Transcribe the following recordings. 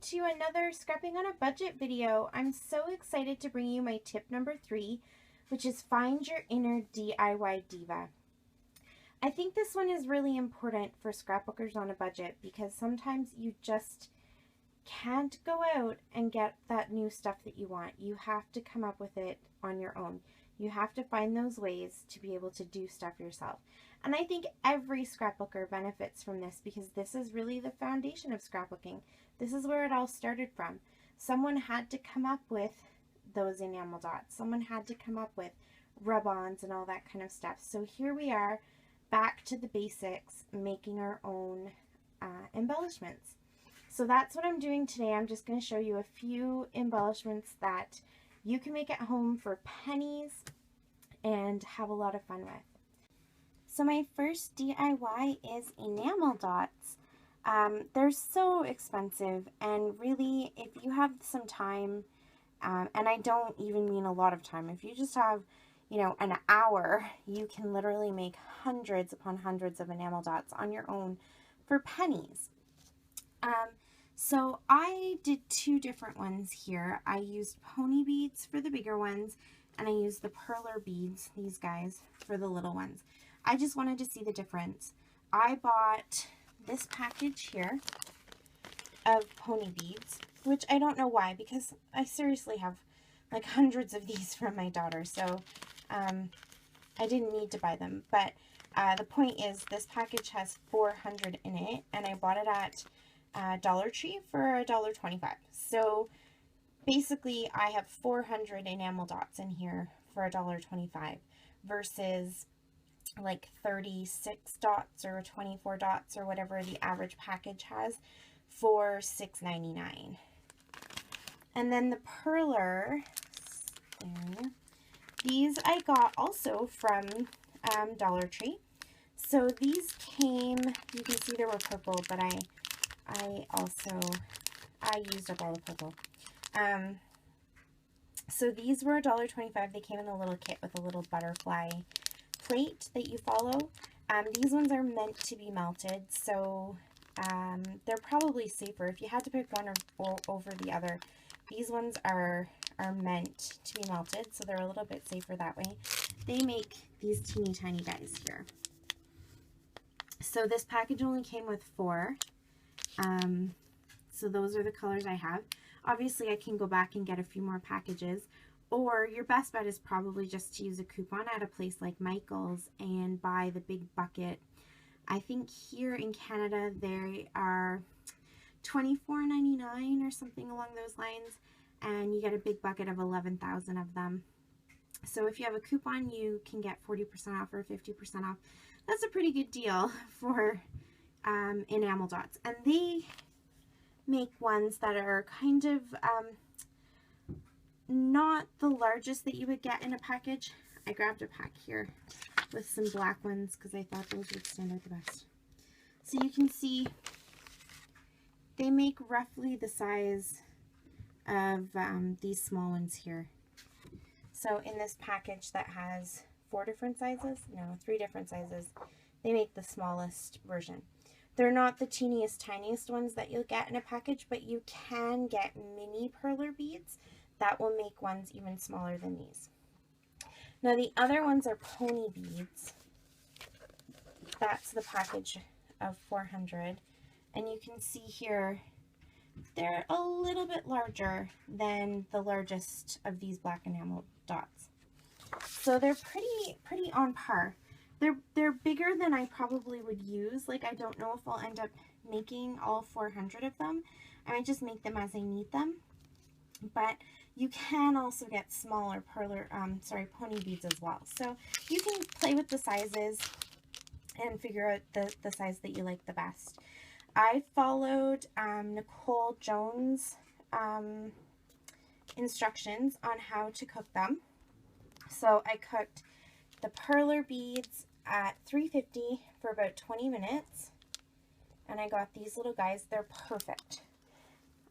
to another Scrapping on a Budget video. I'm so excited to bring you my tip number 3, which is find your inner DIY diva. I think this one is really important for scrapbookers on a budget because sometimes you just can't go out and get that new stuff that you want. You have to come up with it on your own. You have to find those ways to be able to do stuff yourself. And I think every scrapbooker benefits from this because this is really the foundation of scrapbooking. This is where it all started from. Someone had to come up with those enamel dots. Someone had to come up with rub-ons and all that kind of stuff. So here we are, back to the basics, making our own embellishments. So that's what I'm doing today. I'm just going to show you a few embellishments that you can make at home for pennies and have a lot of fun with. So my first DIY is enamel dots. They're so expensive, and really if you have some time, and I don't even mean a lot of time, if you just have, you know, an hour, you can literally make hundreds upon hundreds of enamel dots on your own for pennies. So I did two different ones here. I used pony beads for the bigger ones, and I used the perler beads, these guys, for the little ones. I just wanted to see the difference. I bought this package here of pony beads, which I don't know why, because I seriously have like hundreds of these from my daughter, so I didn't need to buy them. But the point is, this package has 400 in it, and I bought it at Dollar Tree for $1.25. So basically I have 400 enamel dots in here for $1.25 versus like 36 dots or 24 dots or whatever the average package has for $6.99. And then the perler, these I got also from Dollar Tree. So these came, you can see they were purple, but I used up all the purple. So these were $1.25. They came in a little kit with a little butterfly plate that you follow. These ones are meant to be melted, so they're probably safer. If you had to pick one or over the other, these ones are meant to be melted, so they're a little bit safer that way. They make these teeny tiny guys here. So this package only came with 4. So those are the colors I have. Obviously I can go back and get a few more packages, or your best bet is probably just to use a coupon at a place like Michael's and buy the big bucket. I think here in Canada they are $24.99 or something along those lines, and you get a big bucket of 11,000 of them. So if you have a coupon, you can get 40% off or 50% off. That's a pretty good deal for enamel dots. And they make ones that are kind of not the largest that you would get in a package. I grabbed a pack here with some black ones because I thought those would stand out the best. So you can see they make roughly the size of these small ones here. So in this package that has 4 different sizes, no, 3 different sizes, they make the smallest version. They're not the teeniest, tiniest ones that you'll get in a package, but you can get mini perler beads that will make ones even smaller than these. Now the other ones are pony beads. That's the package of 400. And you can see here, they're a little bit larger than the largest of these black enamel dots. So they're pretty on par. They're bigger than I probably would use. Like, I don't know if I'll end up making all 400 of them. I might just make them as I need them. But you can also get smaller pony beads as well. So you can play with the sizes and figure out the size that you like the best. I followed Nicole Jones' instructions on how to cook them. So I cooked the perler beads at 350 for about 20 minutes. And I got these little guys. They're perfect.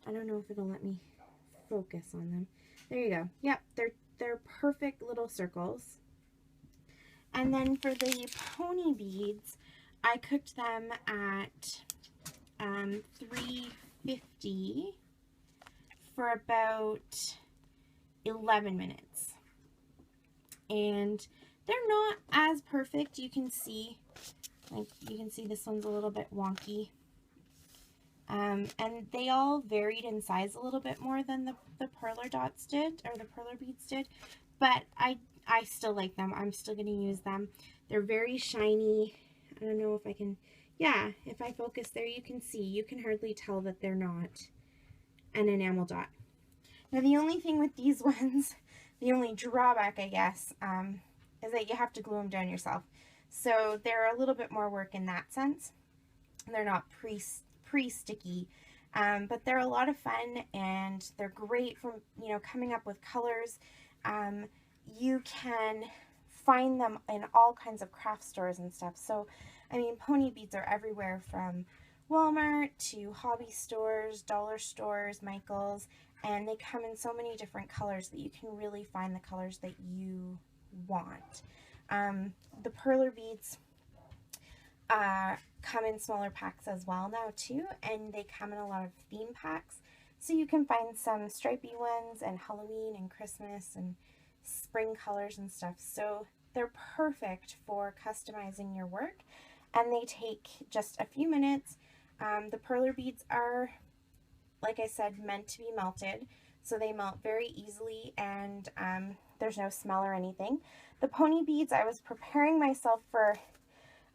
I don't know if it'll let me focus on them. There you go. Yep, they're perfect little circles. And then for the pony beads, I cooked them at 350 for about 11 minutes. And they're not as perfect. You can see, like, you can see this one's a little bit wonky. And they all varied in size a little bit more than the perler dots did, or the perler beads did, but I still like them. I'm still going to use them. They're very shiny. I don't know if I can, yeah, if I focus there, you can see, you can hardly tell that they're not an enamel dot. Now the only thing with these ones, the only drawback, I guess, is that you have to glue them down yourself. So they're a little bit more work in that sense. They're not pre-sticky, but they're a lot of fun, and they're great for, you know, coming up with colors. You can find them in all kinds of craft stores and stuff. So, I mean, pony beads are everywhere from Walmart to hobby stores, dollar stores, Michael's, and they come in so many different colors that you can really find the colors that you want. The perler beads come in smaller packs as well now too, and they come in a lot of theme packs. So you can find some stripy ones and Halloween and Christmas and spring colors and stuff. So they're perfect for customizing your work, and they take just a few minutes. The perler beads are, like I said, meant to be melted, so they melt very easily, and there's no smell or anything. The pony beads, I was preparing myself for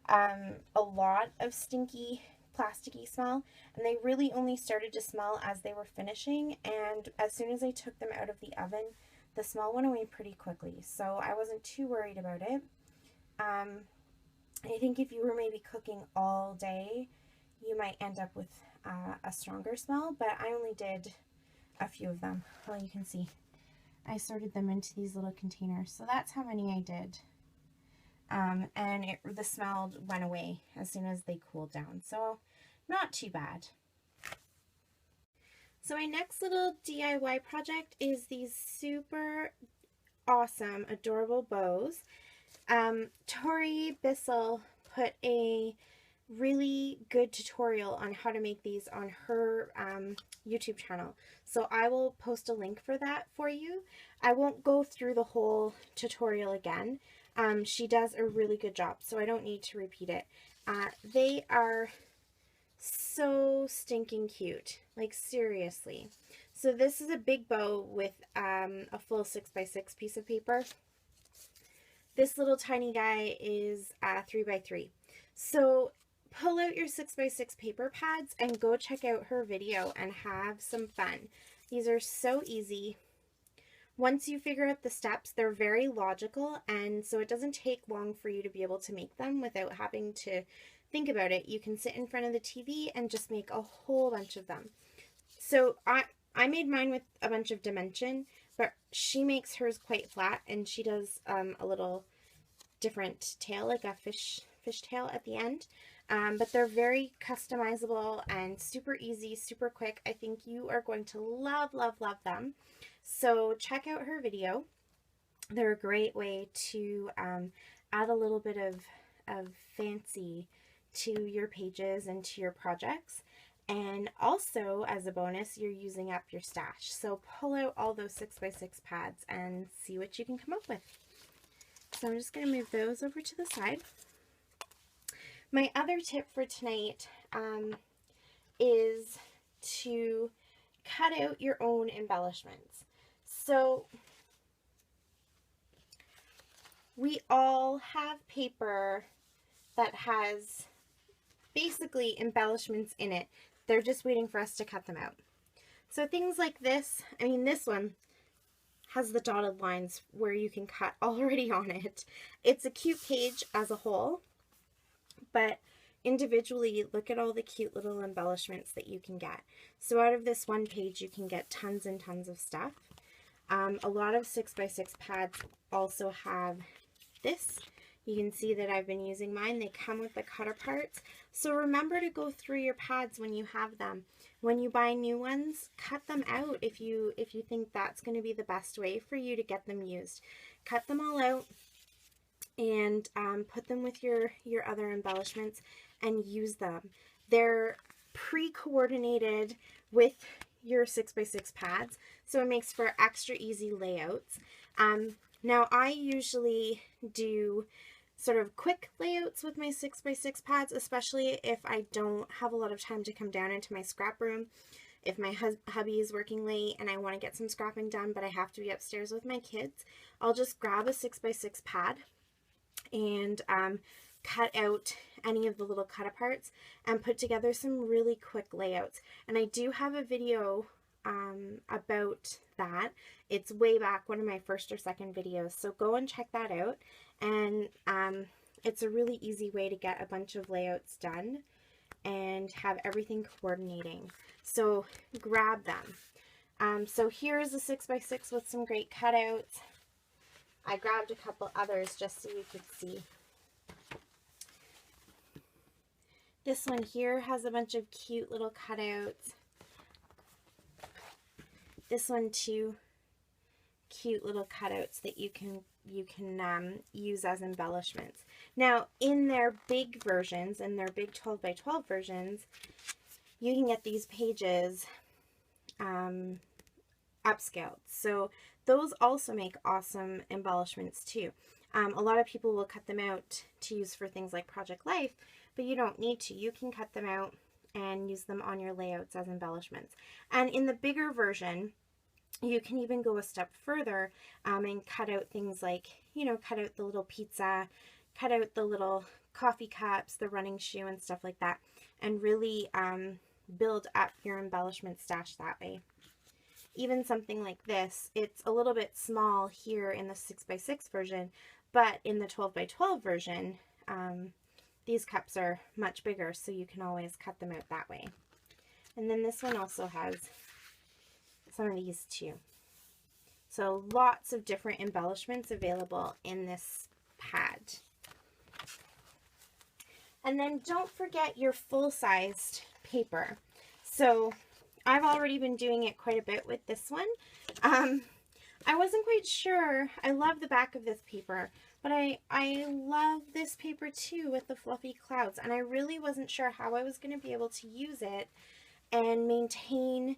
a lot of stinky, plasticky smell, and they really only started to smell as they were finishing, and as soon as I took them out of the oven, the smell went away pretty quickly, so I wasn't too worried about it. I think if you were maybe cooking all day, you might end up with a stronger smell, but I only did a few of them. Well, you can see I sorted them into these little containers, so that's how many I did. And the smell went away as soon as they cooled down, so not too bad. So my next little DIY project is these super awesome, adorable bows. Tori Bissell put a really good tutorial on how to make these on her YouTube channel, so I will post a link for that for you. I won't go through the whole tutorial again. She does a really good job, so I don't need to repeat it. They are so stinking cute, like seriously. So this is a big bow with a full 6x6 piece of paper. This little tiny guy is 3x3. So pull out your 6x6 paper pads and go check out her video and have some fun. These are so easy. Once you figure out the steps, they're very logical, and so it doesn't take long for you to be able to make them without having to think about it. You can sit in front of the TV and just make a whole bunch of them. So I made mine with a bunch of dimension, but she makes hers quite flat, and she does a little different tail, like a fish tail at the end. But they're very customizable and super easy, super quick. I think you are going to love, love, love them. So check out her video. They're a great way to add a little bit of fancy to your pages and to your projects. And also, as a bonus, you're using up your stash. So pull out all those 6x6 pads and see what you can come up with. So I'm just going to move those over to the side. My other tip for tonight is to cut out your own embellishments. So we all have paper that has basically embellishments in it. They're just waiting for us to cut them out. So things like this, I mean, this one has the dotted lines where you can cut already on it. It's a cute page as a whole, but individually, look at all the cute little embellishments that you can get. So out of this one page, you can get tons and tons of stuff. A lot of 6x6 pads also have this. You can see that I've been using mine. They come with the cutter parts. So remember to go through your pads when you have them. When you buy new ones, cut them out if you think that's going to be the best way for you to get them used. Cut them all out and put them with your other embellishments and use them. They're pre-coordinated with your 6x6 pads, so it makes for extra easy layouts. Now I usually do sort of quick layouts with my 6x6 pads, especially if I don't have a lot of time to come down into my scrap room. If my hubby is working late and I want to get some scrapping done, but I have to be upstairs with my kids, I'll just grab a 6x6 pad and cut out any of the little cut aparts and put together some really quick layouts. And I do have a video about that. It's way back, one of my first or second videos, so go and check that out. And it's a really easy way to get a bunch of layouts done and have everything coordinating. So grab them. So here's a 6x6 with some great cutouts. I grabbed a couple others just so you could see. This one here has a bunch of cute little cutouts. This one too, cute little cutouts that you can use as embellishments. Now in their big versions, in their big 12x12 versions, you can get these pages upscaled. So those also make awesome embellishments too. A lot of people will cut them out to use for things like Project Life, but you don't need to. You can cut them out and use them on your layouts as embellishments. And in the bigger version, you can even go a step further and cut out things like, you know, cut out the little pizza, cut out the little coffee cups, the running shoe and stuff like that, and really build up your embellishment stash that way. Even something like this, it's a little bit small here in the 6x6 version, but in the 12x12 version, these cups are much bigger, so you can always cut them out that way. And then this one also has some of these too. So lots of different embellishments available in this pad. And then don't forget your full-sized paper. So I've already been doing it quite a bit with this one. I wasn't quite sure. I love the back of this paper, but I love this paper too with the fluffy clouds, and I really wasn't sure how I was going to be able to use it and maintain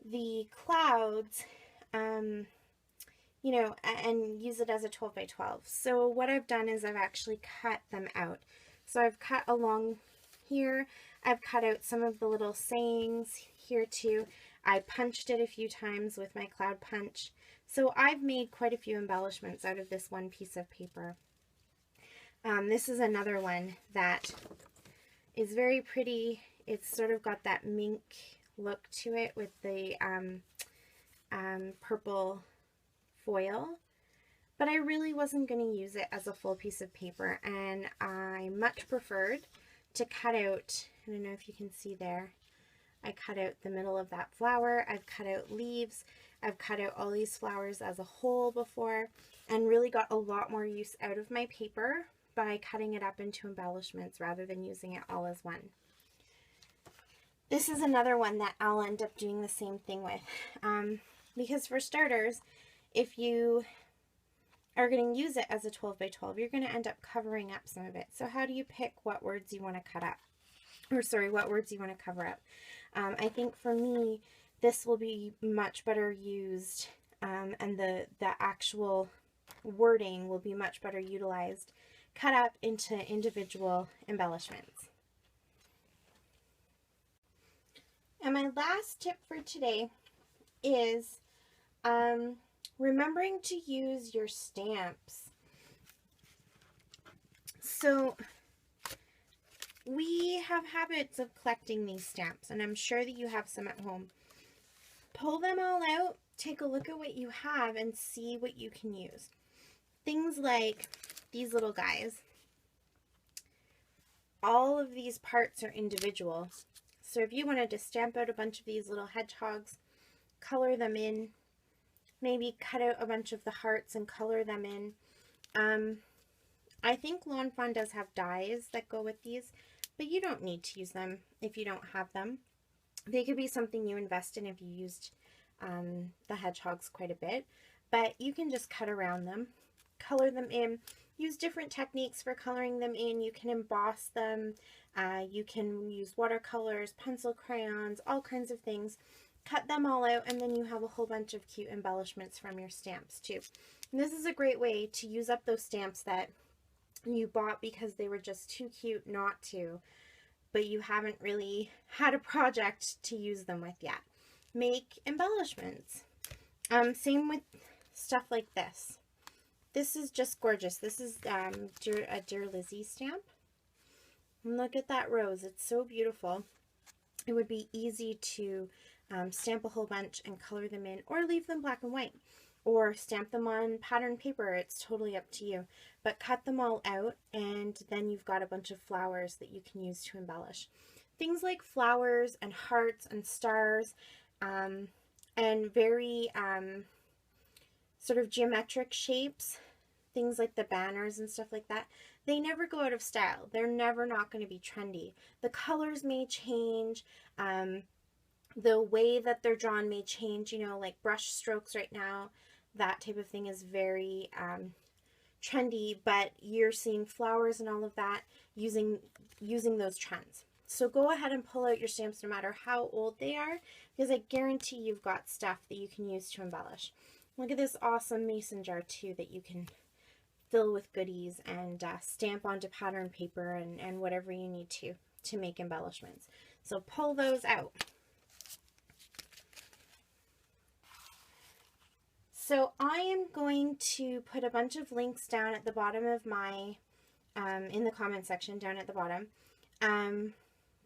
the clouds, you know, and use it as a 12x12. So what I've done is I've actually cut them out. So I've cut along here. I've cut out some of the little sayings here too. I punched it a few times with my cloud punch. So I've made quite a few embellishments out of this one piece of paper. This is another one that is very pretty. It's sort of got that mink look to it with the purple foil, but I really wasn't going to use it as a full piece of paper, and I much preferred to cut out, I don't know if you can see there, I cut out the middle of that flower, I've cut out leaves, I've cut out all these flowers as a whole before, and really got a lot more use out of my paper by cutting it up into embellishments rather than using it all as one. This is another one that I'll end up doing the same thing with, because for starters, if you are going to use it as a 12x12, you're going to end up covering up some of it. So how do you pick what words you want to cut up? Or sorry, what words you want to cover up? I think for me, this will be much better used, and the actual wording will be much better utilized, cut up into individual embellishments. And my last tip for today is remembering to use your stamps. So we have habits of collecting these stamps, and I'm sure that you have some at home. Pull them all out, take a look at what you have, and see what you can use. Things like these little guys. All of these parts are individual. So if you wanted to stamp out a bunch of these little hedgehogs, color them in, maybe cut out a bunch of the hearts and color them in. I think Lawn Fawn does have dies that go with these, but you don't need to use them if you don't have them. They could be something you invest in if you used the hedgehogs quite a bit, but you can just cut around them, color them in, use different techniques for coloring them in. You can emboss them, you can use watercolors, pencil crayons, all kinds of things. cut them all out, and then you have a whole bunch of cute embellishments from your stamps too. And this is a great way to use up those stamps that you bought because they were just too cute not to, but you haven't really had a project to use them with yet. Make embellishments. Same with stuff like this. This is just gorgeous. This is a Dear Lizzie stamp. And look at that rose. It's so beautiful. It would be easy to stamp a whole bunch and color them in, or leave them black and white, or stamp them on pattern paper. It's totally up to you. But cut them all out, and then you've got a bunch of flowers that you can use to embellish. Things like flowers and hearts and stars, and very sort of geometric shapes, things like the banners and stuff like that, they never go out of style. They're never not going to be trendy. The colors may change, the way that they're drawn may change, you know, like brush strokes right now, that type of thing is very trendy, but you're seeing flowers and all of that using those trends. So go ahead and pull out your stamps no matter how old they are, because I guarantee you've got stuff that you can use to embellish. Look at this awesome mason jar too that you can fill with goodies and stamp onto pattern paper and whatever you need to make embellishments. So pull those out. So I am going to put a bunch of links down at the bottom of my, in the comment section down at the bottom,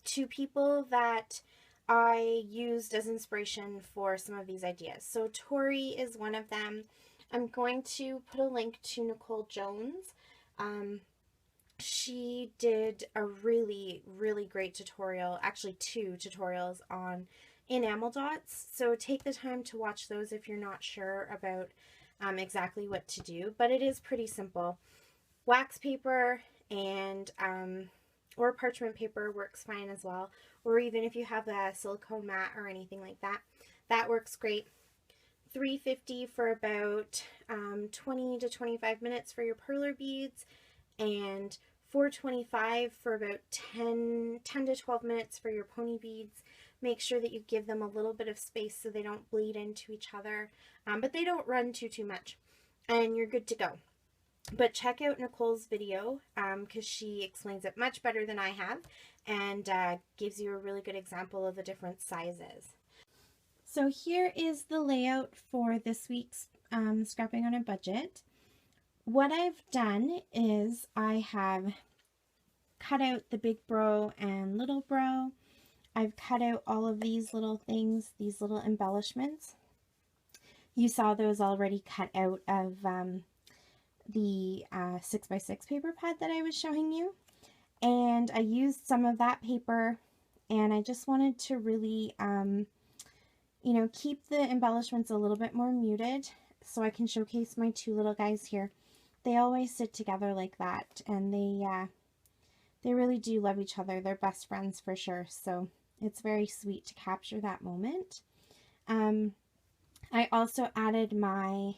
to people that I used as inspiration for some of these ideas. So Tori is one of them. I'm going to put a link to Nicole Jones. She did a really, really great tutorial, actually 2 tutorials on Enamel Dots. So take the time to watch those if you're not sure about exactly what to do, but it is pretty simple. Wax paper and or parchment paper works fine as well, or even if you have a silicone mat or anything like that, that works great. $3.50 for about 20 to 25 minutes for your perler beads, and $4.25 for about 10 to 12 minutes for your pony beads. Make sure that you give them a little bit of space so they don't bleed into each other, but they don't run too much, and you're good to go. But check out Nicole's video because she explains it much better than I have, and gives you a really good example of the different sizes. So here is the layout for this week's Scrapping on a Budget. What I've done is I have cut out the big brow and little brow. I've cut out all of these little things, these little embellishments. You saw those already cut out of the 6x6 paper pad that I was showing you. And I used some of that paper, and I just wanted to really, you know, keep the embellishments a little bit more muted so I can showcase my 2 little guys here. They always sit together like that, and they really do love each other. They're best friends for sure, so it's very sweet to capture that moment. I also added my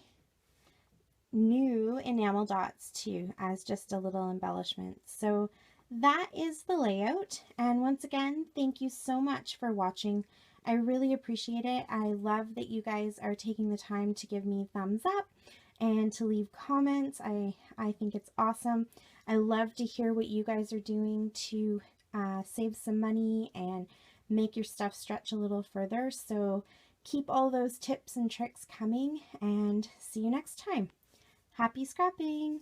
new enamel dots too as just a little embellishment. So that is the layout, and once again, thank you so much for watching. I really appreciate it. I love that you guys are taking the time to give me thumbs up and to leave comments. I think it's awesome. I love to hear what you guys are doing to save some money and make your stuff stretch a little further. So keep all those tips and tricks coming, and see you next time. Happy scrapping!